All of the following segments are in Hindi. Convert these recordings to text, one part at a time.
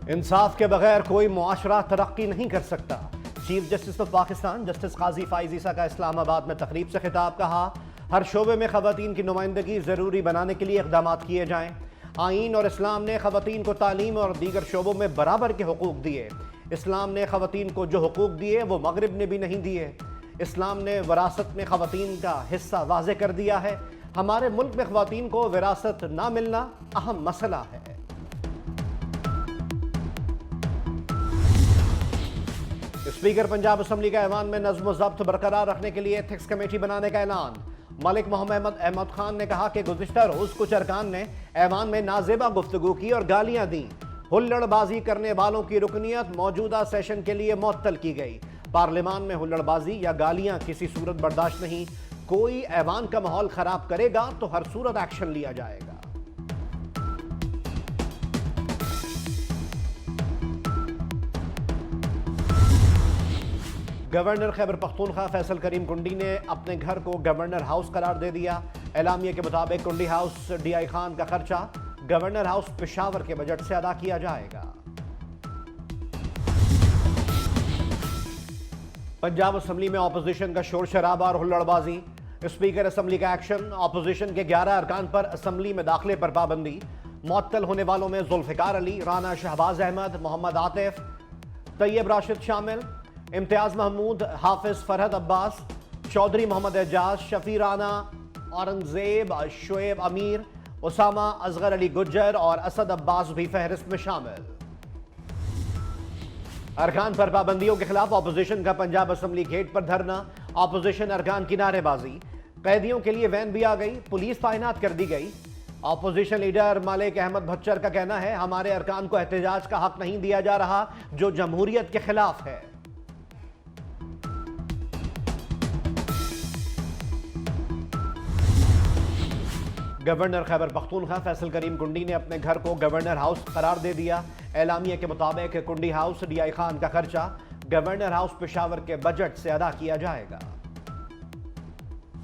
इंसाफ के बगैर कोई मुआशरा तरक्की नहीं कर सकता। Chief justice of Pakistan justice Qazi Faez Isa का इस्लामाबाद में तकरीब से खिताब। कहा, हर शोबे में खवातीन की नुमाइंदगी ज़रूरी बनाने के लिए इक़दाम किए जाएँ। आईन और इस्लाम ने खवातीन को तालीम और दीगर शोबों में बराबर के हुकूक दिए। इस्लाम ने खवातीन को जो हुकूक दिए वो मगरिब ने भी नहीं दिए। इस्लाम ने विरासत में खवातीन का हिस्सा वाज़े कर दिया है। हमारे मुल्क में खवातीन को विरासत ना मिलना अहम मसला है। स्पीकर पंजाब असम्बली का ऐवान में नज़्म ज़ब्त बरकरार रखने के लिए एथिक्स कमेटी बनाने का ऐलान। मलिक मोहम्मद अहमद खान ने कहा कि गुज़िश्ता रोज़ कुछ अरकान ने ऐवान में नाजेबा गुफ्तगू की और गालियां दी। हुल्लड़बाजी करने वालों की रुकनियत मौजूदा सेशन के लिए मुअत्तल की गई। पार्लियामान में हुल्लड़बाजी या गालियां किसी सूरत बर्दाश्त नहीं। कोई ऐवान का माहौल खराब करेगा तो हर सूरत एक्शन लिया जाएगा। गवर्नर खैबर पख्तूनख्वा फैसल करीम कुंडी ने अपने घर को गवर्नर हाउस करार दे दिया। एलामिया के मुताबिक कुंडी हाउस डीआई खान का खर्चा गवर्नर हाउस पेशावर के बजट से अदा किया जाएगा। पंजाब असम्बली में ऑपोजिशन का शोर शराबा और हुल्लड़बाजी। स्पीकर असम्बली का एक्शन। ऑपोजिशन के 11 अरकान पर असम्बली में दाखिले पर पाबंदी। मुअत्तल होने वालों में जुल्फिकार अली, राना शहबाज अहमद, मोहम्मद आतिफ, तैयब राशिद शामिल। इम्तियाज महमूद, हाफिज फरहद अब्बास, चौधरी मोहम्मद एजाज, शफी राना, औरंगजेब, शोएब अमीर, उसामा असगर अली गुज्जर और असद अब्बास भी फहरिस्त में शामिल। अरकान पर पाबंदियों के खिलाफ ऑपोजिशन का पंजाब असम्बली गेट पर धरना। ऑपोजिशन अरकान की नारेबाजी। कैदियों के लिए वैन भी आ गई, पुलिस तैनात कर दी गई। ऑपोजिशन लीडर मलिक अहमद भच्चर का कहना है, हमारे अरकान को एहतजाज का हक नहीं दिया जा रहा जो जमहूरियत के खिलाफ है। गवर्नर खैबर पख्तूनख्वा फैसल करीम कुंडी ने अपने घर को गवर्नर हाउस करार दे दिया। एलामिया के मुताबिक कुंडी हाउस डीआई खान का खर्चा गवर्नर हाउस पेशावर के बजट से अदा किया जाएगा।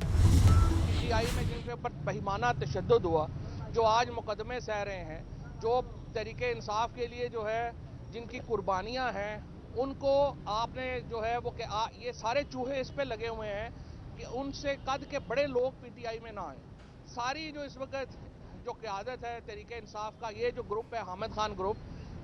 पीटीआई में जिनके ऊपर बहिमाना तशद्दुद हुआ, जो आज मुकदमे सह रहे हैं, जो तरीके इंसाफ के लिए जो है जिनकी कुर्बानियां हैं, उनको आपने जो है वो ये सारे चूहे इस पे लगे हुए हैं कि उनसे कद के बड़े लोग पीटीआई में ना आए। सारी जो इस वक्त जो क़यादत है तरीके इंसाफ का, ये जो ग्रुप है हामिद खान ग्रुप,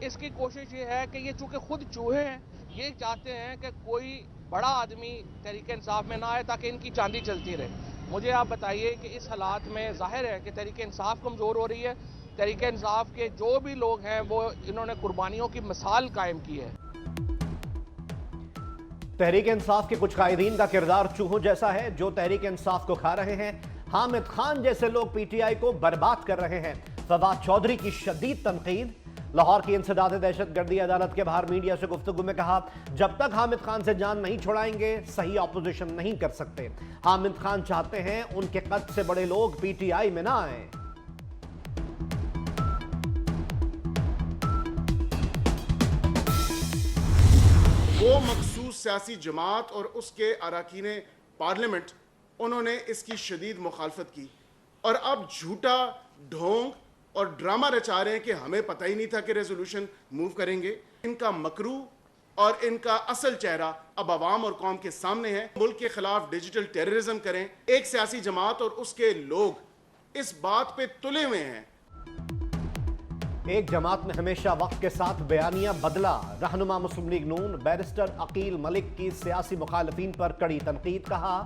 इसकी कोशिश ये है कि ये चूँकि खुद चूहे हैं, ये चाहते हैं कि कोई बड़ा आदमी तरीके इंसाफ में ना आए ताकि इनकी चांदी चलती रहे। मुझे आप बताइए कि इस हालात में जाहिर है कि तरीके इंसाफ कमज़ोर हो रही है। तरीके इंसाफ के जो भी लोग हैं वो इन्होंने कुर्बानियों की मिसाल कायम की है। तहरीक इंसाफ के कुछ कायदीन का किरदार चूहों जैसा है जो तहरीक इंसाफ को खा रहे हैं। हामिद खान जैसे लोग पीटीआई को बर्बाद कर रहे हैं। फवाद चौधरी की शदीद तनकीद। लाहौर की इंसदाद दहशतगर्दी अदालत के बाहर मीडिया से गुफ्तगू में कहा, जब तक हामिद खान से जान नहीं छुड़ाएंगे सही ऑपोजिशन नहीं कर सकते। हामिद खान चाहते हैं उनके कद से बड़े लोग पीटीआई में ना आए। वो मखसूस सियासी जमात और उसके अरकान पार्लियामेंट, उन्होंने इसकी शदीद मुखालफत की और अब झूठा ढोंग और ड्रामा रचा रहे हैं कि हमें पता ही नहीं था कि रेजोल्यूशन मूव करेंगे। इनका मकरू और इनका असल चेहरा अब अवाम और कौम के सामने है। मुल्क के खिलाफ डिजिटल टेररिज्म करें। एक सियासी जमात और उसके लोग इस बात पे तुले हुए हैं। एक जमात ने हमेशा वक्त के साथ बयानिया बदला। रहनुमा मुस्लिम लीग नून बैरिस्टर अकील मलिक की सियासी मुखालफीन पर कड़ी तनकीद। कहा,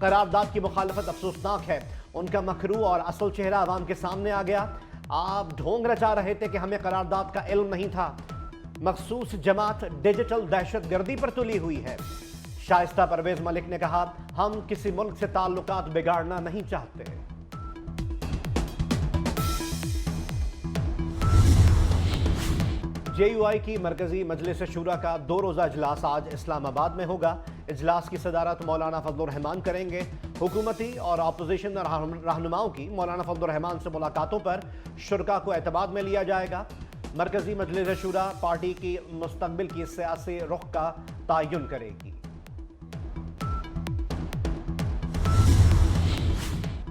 करारदाद की मुखालफत अफसोसनाक है। उनका मकरू और असल चेहरा अवाम के सामने आ गया। आप ढोंग रचा रहे थे कि हमें करारदाद का इल्म नहीं था। मखसूस जमात डिजिटल दहशतगर्दी पर तुली हुई है। शाइस्ता परवेज मलिक ने कहा, हम किसी मुल्क से ताल्लुकात बिगाड़ना नहीं चाहते। JUI की मरकजी मजलिस शूरा का 2 रोज़ा इजलास आज इस्लामाबाद में होगा। इजलास की सदारत मौलाना फजलुर रहमान करेंगे। हुकूमती और अपोजिशन रहनुमाओं की मौलाना फजलुर रहमान से मुलाकातों पर शुरका को एतमाद में लिया जाएगा। मरकजी मजलिस शूरा पार्टी की मुस्तकबिल की सियासी रुख का तयन करेगी।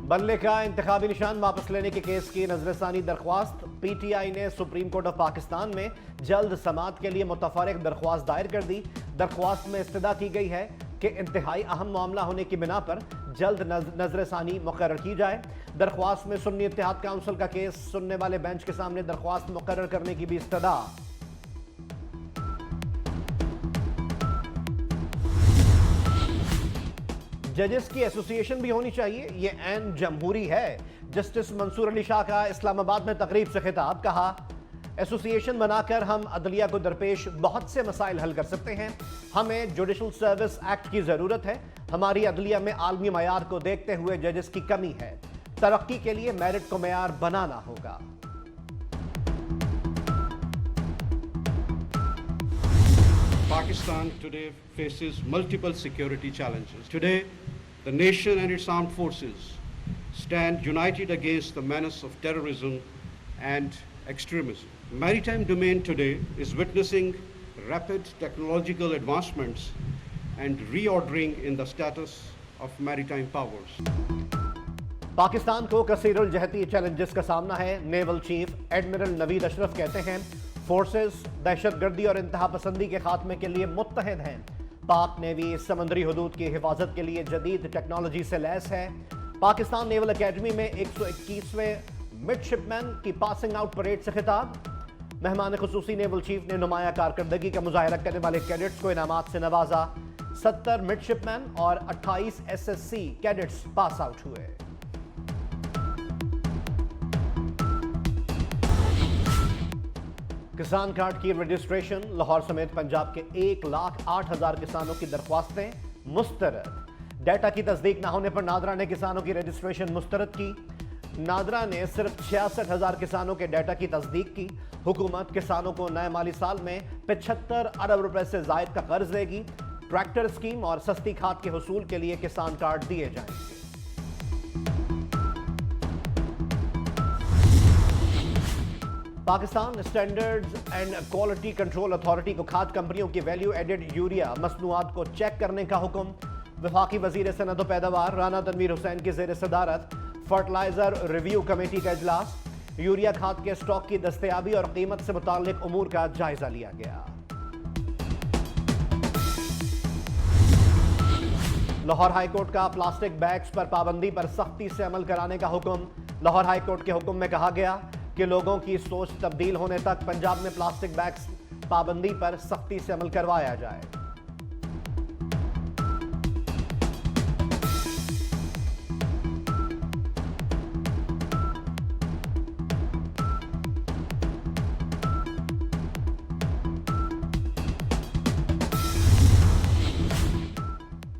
बल्ले का इंतखाबी निशान वापस लेने के केस की नजरसानी दरख्वास्त। पीटीआई ने सुप्रीम कोर्ट ऑफ पाकिस्तान में जल्द समाअत के लिए मुतफर्रिक दरख्वास्त दायर कर दी। दरख्वास्त में इस्तदा की गई है कि इंतहाई अहम मामला होने की बिना पर जल्द नजरसानी मुकर्रर की जाए। दरख्वास्त में सुन्नी इत्तेहाद काउंसिल का केस सुनने वाले बेंच के सामने दरख्वास्त मुकर्रर करने की भी इस्तदा। जजेस की एसोसिएशन भी होनी चाहिए, ये ऐन जमहूरी है। जस्टिस मंसूर अली शाह का इस्लामाबाद में तकरीब से खिताब। कहा, एसोसिएशन बनाकर हम अदलिया को दरपेश बहुत से मसाइल हल कर सकते हैं। हमें जुडिशल सर्विस एक्ट की जरूरत है। हमारी अदलिया में आलमी मयार को देखते हुए जजेस की कमी है। तरक्की के लिए मेरिट को मयार बनाना होगा। Pakistan today faces multiple security challenges. Today, the nation and its armed forces stand united against the menace of terrorism and extremism. The maritime domain today is witnessing rapid technological advancements and reordering in the status of maritime powers. Pakistan को कसीरुल जहती चैलेंजेस का सामना है। Naval chief admiral Naveed Ashraf कहते हैं, फोर्सेस दहशतगर्दी और इंतहा पसंदी के खात्मे के लिए मुत्तहिद हैं। पाक नेवी समंदरी हदूद की हिफाजत के लिए जदीद टेक्नोलॉजी से लैस है। पाकिस्तान नेवल अकेडमी में 121वें मिडशिपमैन की पासिंग आउट परेड से खिताब। मेहमान खुसूसी नेवल चीफ ने नुमाया कारकर्दगी का मुजाहरा करने वाले कैडेट्स को इनामात से नवाजा। 70 मिडशिपमैन और 28 SSC कैडेट्स पास आउट हुए। किसान कार्ड की रजिस्ट्रेशन। लाहौर समेत पंजाब के 1,08,000 किसानों की दरख्वास्तें मुस्तरद। डाटा की तस्दीक न होने पर नादरा ने किसानों की रजिस्ट्रेशन मुस्तरद की। नादरा ने सिर्फ 66,000 किसानों के डाटा की तस्दीक की। हुकूमत किसानों को नए माली साल में 75 अरब रुपए से जायद का कर्ज देगी। ट्रैक्टर स्कीम और सस्ती खाद के हुसूल के लिए किसान कार्ड दिए जाएंगे। Pakistan standards and quality control authority को खाद कंपनियों की वैल्यू एडेड यूरिया मसनूआत को चेक करने का हुक्म। वफाकी वजीर सनद व पैदावार राना तनवीर हुसैन की ज़ेर सदारत फर्टिलाइजर रिव्यू कमेटी का इजलास। यूरिया खाद के स्टॉक की दस्तयाबी और कीमत से मुताल्लिक उमूर का जायजा लिया गया। लाहौर हाईकोर्ट का प्लास्टिक बैग्स पर पाबंदी पर सख्ती से अमल कराने का हुक्म। लाहौर हाईकोर्ट के हुक्म में कहा गया कि लोगों की सोच तब्दील होने तक पंजाब में प्लास्टिक बैग्स पाबंदी पर सख्ती से अमल करवाया जाए।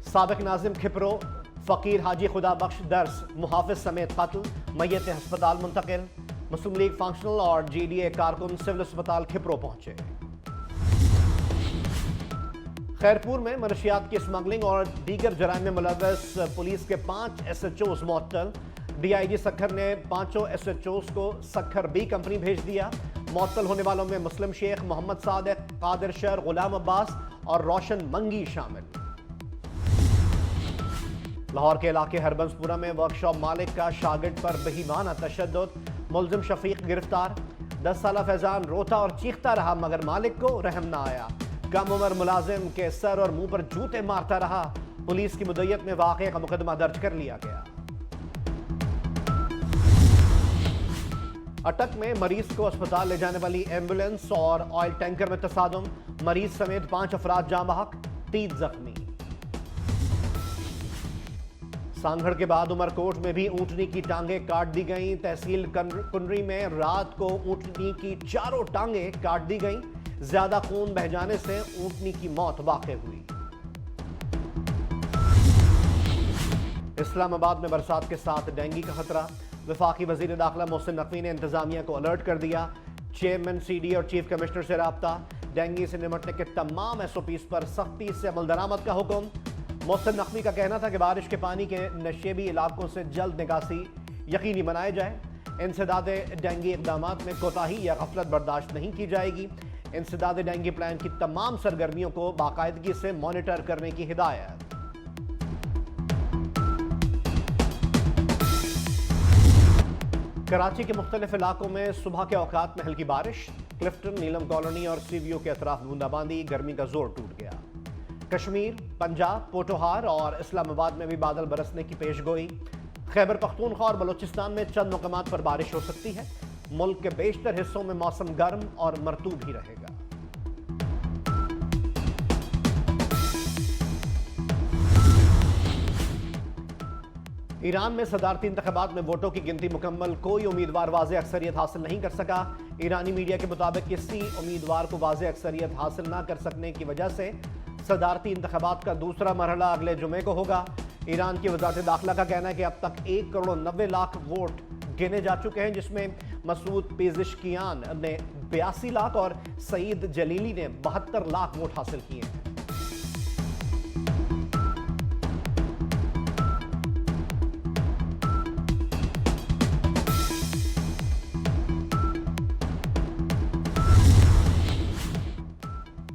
साबिक नाजिम खिपरो फकीर हाजी खुदा बख्श दर्स मुहाफिज समेत कत्ल। मैयत अस्पताल मुंतकिल। मुस्लिम लीग फंक्शनल और GDA कारकुन सिविल अस्पताल खिपरो पहुंचे। खैरपुर में मनशियात की स्मगलिंग और दीगर जराइम में मुलव्वस पुलिस के 5 SHOs मुअत्तल। DIG सक्खर ने 5 SHOs को सक्खर B कंपनी भेज दिया। मुअत्तल होने वालों में मुस्लिम शेख, मोहम्मद सादिक, कादिर शर, गुलाम अब्बास और रोशन मंगी शामिल। लाहौर के इलाके हरबंसपुरा में वर्कशॉप मालिक का शागिर्द पर बेईमाना तशद्दुद। मुल्जिम शफीक गिरफ्तार। 10 साला फैजान रोता और चीखता रहा मगर मालिक को रहम ना आया। कम उम्र मुलाजिम के सर और मुंह पर जूते मारता रहा। पुलिस की मुद्दत में वाक़े का मुकदमा दर्ज कर लिया गया। अटक में मरीज को अस्पताल ले जाने वाली एम्बुलेंस और ऑयल टैंकर में तसादुम। मरीज समेत 5 अफराद जाँ बहक, 3 जख्मी। सांगड़ के बाद उमरकोट में भी ऊंटनी की टांगें काट दी गईं। तहसील कुनरी में रात को ऊंटनी की 4 टांगें काट दी गईं। ज्यादा खून बह जाने से ऊंटनी की मौत वाक़ हुई। इस्लामाबाद में बरसात के साथ डेंगू का खतरा। वफाकी वजीर दाखिला मोहसिन नकवी ने इंतजामिया को अलर्ट कर दिया। चेयरमैन CD और चीफ कमिश्नर से राब्ता। डेंगू से निपटने के तमाम SOPs पर सख्ती से अमल दरामद का हुक्म। मोहसिन नकवी का कहना था कि बारिश के पानी के नशेबी इलाकों से जल्द निकासी यकीनी बनाए जाए। इंसदाद डेंगू इक़दामात में कोताही या गफलत बर्दाश्त नहीं की जाएगी। इंसदाद डेंगू प्लान की तमाम सरगर्मियों को बाकायदगी से मॉनिटर करने की हिदायत। कराची के मुख्तलिफ इलाकों में सुबह के औकात में हल्की बारिश, क्लिफ्टन, नीलम कॉलोनी और सीवीओ के अतराफ बूंदाबांदी, गर्मी का जोर टूट गया। कश्मीर, पंजाब, पोटोहार और इस्लामाबाद में भी बादल बरसने की पेशगोई। खैबर पख्तूनख्वा और बलूचिस्तान में चंद मकामात पर बारिश हो सकती है। मुल्क के बेशतर हिस्सों में मौसम गर्म और मरतूब ही रहेगा। ईरान में सदारती इंतखाबात में वोटों की गिनती मुकम्मल, कोई उम्मीदवार वाज़ेह अक्सरियत हासिल नहीं कर सका। ईरानी मीडिया के मुताबिक किसी उम्मीदवार को वाज़ेह अक्सरियत हासिल ना कर सकने की वजह से सदारती इंतखाबात का दूसरा मरहला अगले जुमे को होगा। ईरान की वज़ारत दाखिला का कहना है कि अब तक 1,90,00,000 वोट गिने जा चुके हैं, जिसमें मसूद पेजिशकियान ने 82 लाख और सईद जलीली ने 72 लाख वोट हासिल किए हैं।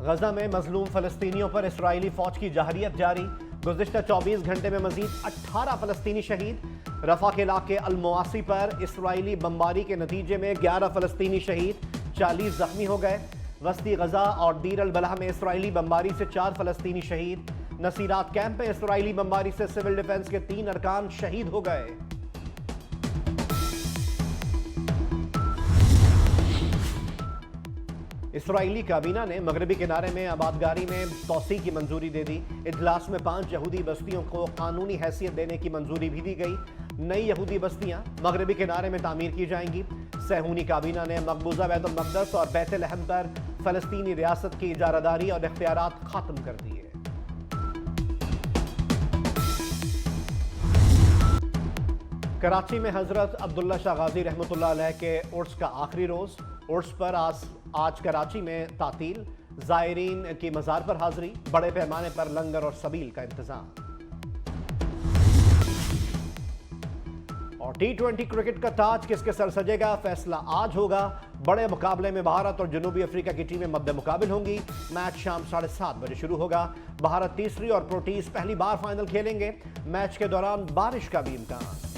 गजा में मजलूम फलस्तीनियों पर इस्राइली फौज की जहरियत जारी। गुज़िश्ता 24 घंटे में मजीद 18 फलस्तीनी शहीद। रफा के इलाके अल-मुआसी पर इस्राइली बमबारी के नतीजे में 11 फलस्तीनी शहीद, 40 जख्मी हो गए। वस्ती गजा और दीर अल बलाह में इस्राइली बमबारी से 4 फलस्तीनी शहीद। नसीरात कैंप में इस्राइली बमबारी से सिविल डिफेंस के 3 अरकान शहीद हो गए। इस्राइली काबीना ने मगरबी किनारे में आबादगारी में तोसी की मंजूरी दे दी। इजलास में 5 यहूदी बस्तियों को कानूनी हैसियत देने की मंजूरी भी दी गई। नई यहूदी बस्तियां मगरबी किनारे में तामीर की जाएंगी। सहूनी काबीना ने मकबूजा बैतुल मक़दस और बैतुल-लहम पर फलस्तीनी रियासत की इजारादारी और इख्तियारात खत्म कर दिए। कराची में हजरत अब्दुल्ला शाह गाजी रहमतुल्लाह अलैह के उर्स का आखिरी रोज। उर्स पर आज कराची में तातील, ज़ायरीन की मज़ार पर हाजिरी, बड़े पैमाने पर लंगर और सबील का इंतजाम। और T20 क्रिकेट का ताज किसके सर सजेगा, फैसला आज होगा। बड़े मुकाबले में भारत और जनूबी अफ्रीका की टीमें मद्दे मुकाबिल होंगी। मैच शाम 7:30 बजे शुरू होगा। भारत तीसरी और प्रोटीज पहली बार फाइनल खेलेंगे। मैच के दौरान बारिश का भी इम्कान।